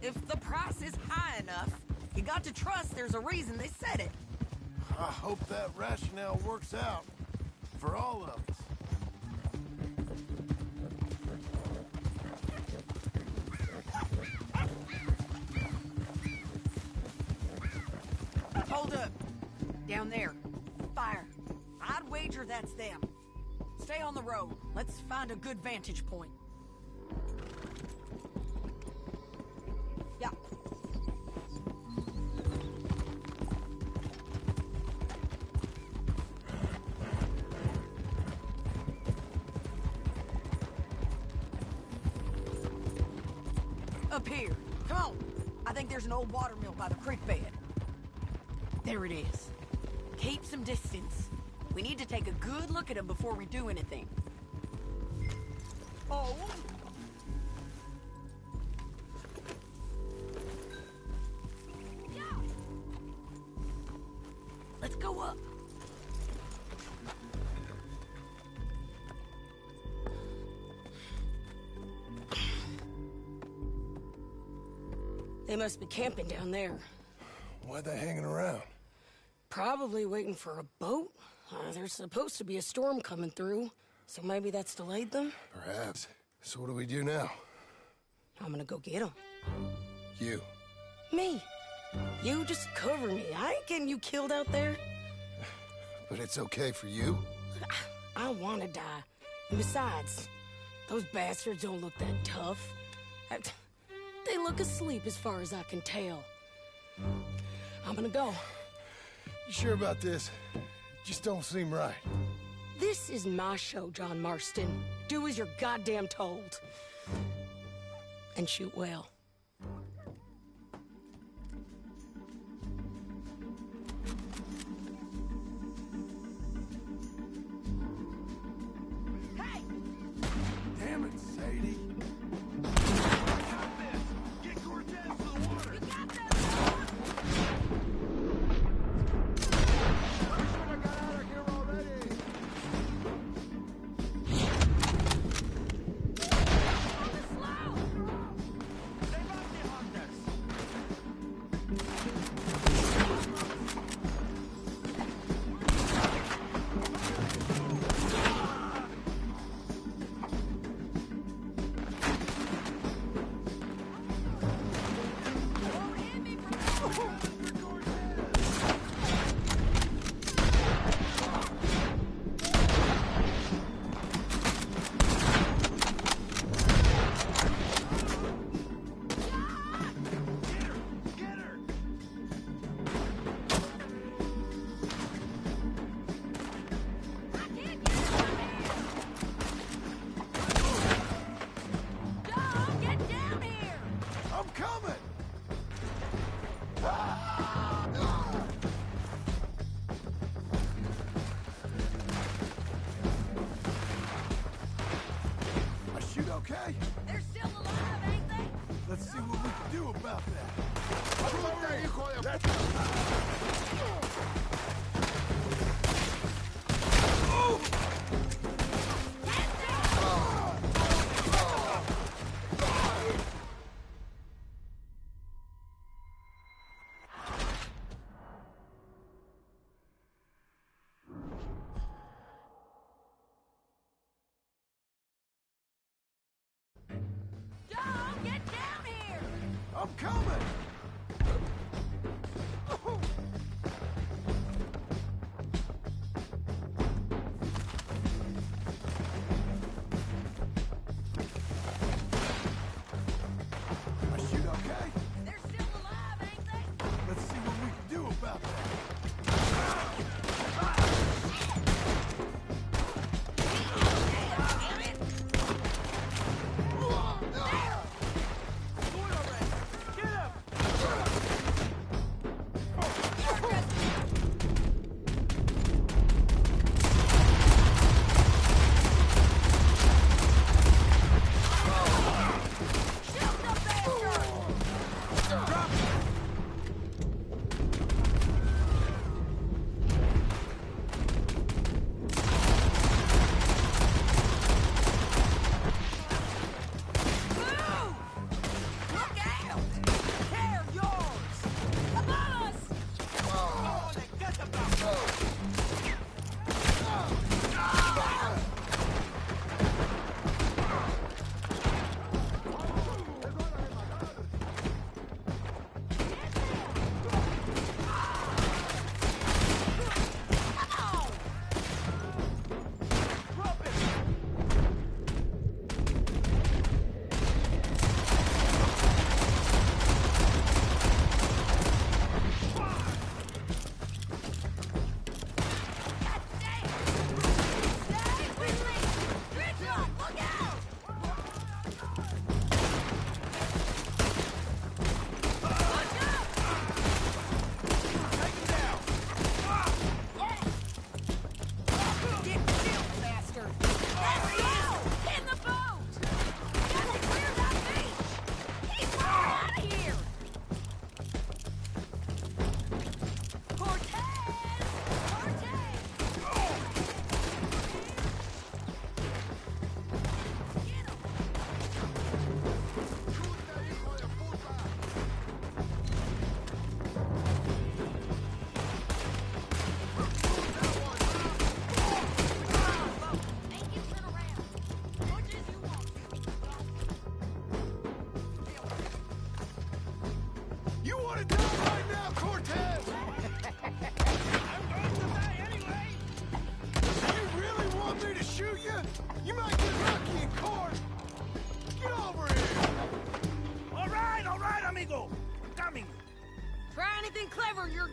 If the price is high enough, you got to trust there's a reason they said it. I hope that rationale works out for all of us. Hold up. Down there. Fire. I'd wager that's them. Stay on the road. Let's find a good vantage point. Yeah. Up here. Come on. I think there's an old water mill by the creek bed. There it is. Keep some distance. We need to take a good look at him before we do anything. Oh! Yeah. Let's go up. They must be camping down there. Why are they hanging around? Probably waiting for a boat. There's supposed to be a storm coming through, so maybe that's delayed them? Perhaps. So what do we do now? I'm gonna go get them. You. Me. You just cover me. I ain't getting you killed out there. But it's okay for you? I wanna die. And besides, those bastards don't look that tough. They look asleep as far as I can tell. I'm gonna go. You sure about this? Just don't seem right. This is my show, John Marston. Do as you're goddamn told. And shoot well. Hey! Damn it, Sadie. Get Cortez to the water! You got this! Okay? They're still alive, ain't they? Let's see what we can do about that. John, get down here! I'm coming!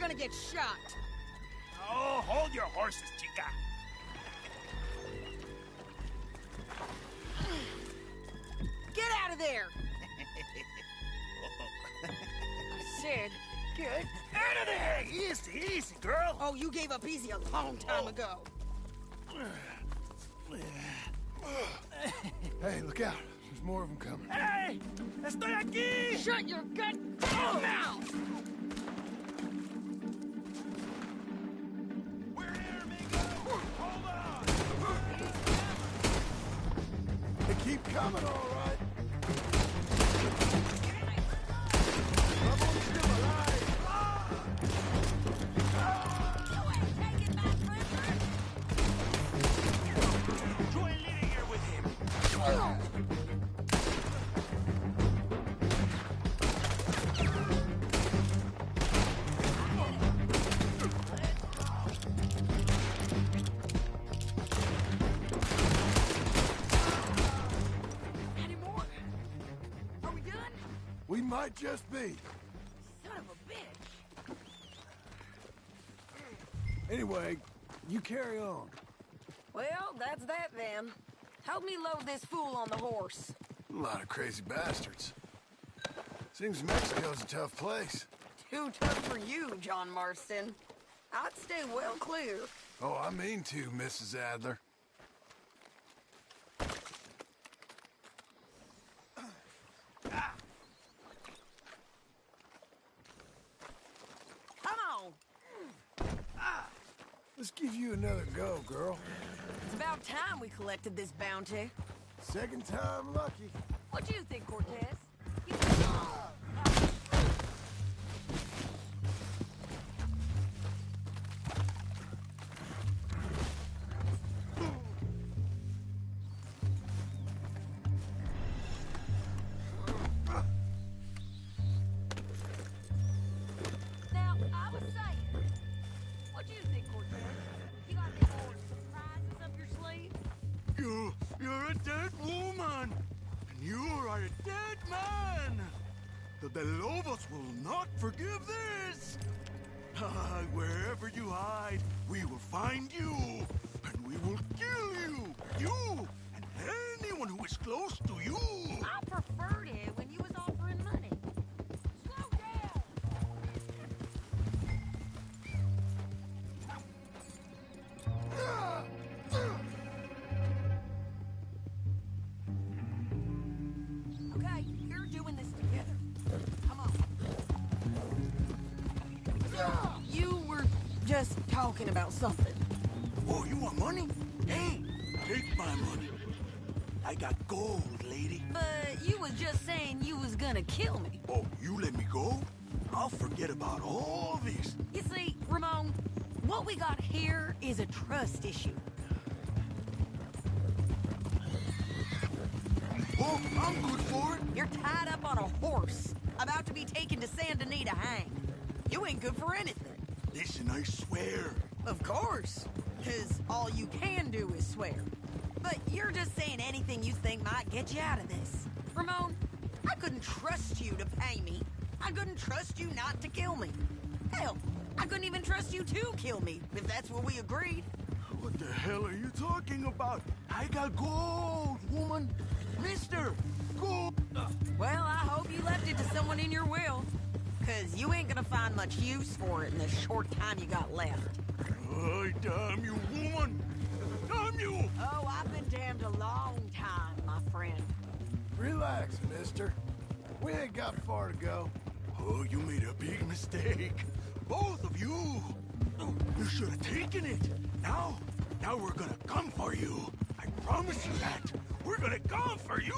gonna get shot. Oh, hold your horses, chica. Get out of there! I said, get out of there! Easy, easy, girl. Oh, you gave up easy a long time ago. Hey, look out. There's more of them coming. Hey! Estoy aquí! Shut your goddamn mouth! We're here, amigo! Hold on! They keep coming, all right. Join leading here with him. Any more? Are we done? We might just be. Son of a bitch. Anyway, you carry on. Well, that's that then. Help me load this fool on the horse. A lot of crazy bastards. Seems Mexico's a tough place. Too tough for you, John Marston. I'd stay well clear. Oh, I mean to, Mrs. Adler. Come on. Let's give you another go, girl. It's about time we collected this bounty. Second time lucky. What do you think, Cortez? Now, I was saying, what do you think, Cortez? You got any more surprises up your sleeve? You're a dead woman, and you are a dead man. The De Lobos will not forgive this. Wherever you hide, we will find you, and we will kill you. You and anyone who is close to you. I preferred it when you was offering money. Slow down. Okay, you're doing this together. Come on. You were just talking about something. Oh, you want money? Hey, take my money. I got gold, lady. But you was just saying you was gonna kill me. Oh, you let me go? I'll forget about all this. You see, Ramon, what we got here is a trust issue. Oh, I'm good for it. You're tied up on a horse, about to be taken to Saint Denis to hang. You ain't good for anything. Listen, I swear. Of course, because all you can do is swear. But you're just saying anything you think might get you out of this. Ramon, I couldn't trust you to pay me. I couldn't trust you not to kill me. Hell, I couldn't even trust you to kill me, if that's what we agreed. What the hell are you talking about? I got gold, woman. Mister, gold. Well, I hope you left it to someone in your will. Because you ain't gonna find much use for it in the short time you got left. Oh, damn you, woman. Damn you. Oh, I've been damned a long time, my friend. Relax, mister. We ain't got far to go. Oh, you made a big mistake. Both of you. You should have taken it. Now we're gonna come for you. I promise you that. We're gonna come for you.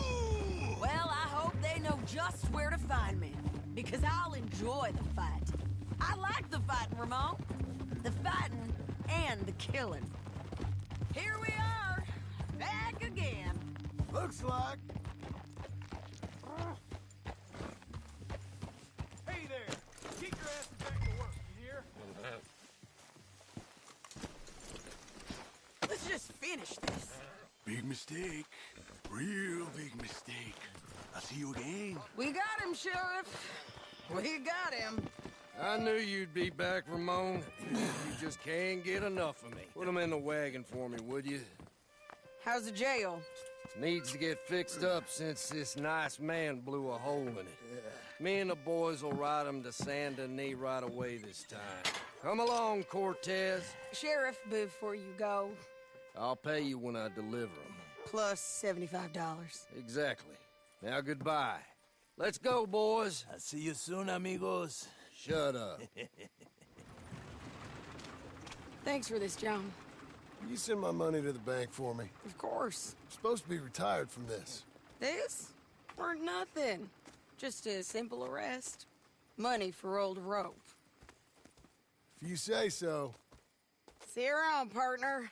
Well, I hope they know just where to find me. Because I'll enjoy the fight. I like the fighting, Ramon. The fighting and the killing. Here we are, back again. Looks like. Hey there! Get your ass back to work, you hear? Let's just finish this. Big mistake. Real big mistake. I'll see you again. We got him, Sheriff. We got him. I knew you'd be back, Ramon. You just can't get enough of me. Put him in the wagon for me, would you? How's the jail? Needs to get fixed up since this nice man blew a hole in it. Me and the boys will ride him to Saint Denis right away this time. Come along, Cortez. Sheriff, before you go... I'll pay you when I deliver him. Plus $75. Exactly. Now goodbye. Let's go, boys. I'll see you soon, amigos. Shut up. Thanks for this, John. You send my money to the bank for me. Of course. I'm supposed to be retired from this. This? Weren't nothing. Just a simple arrest. Money for old rope. If you say so. See you around, partner.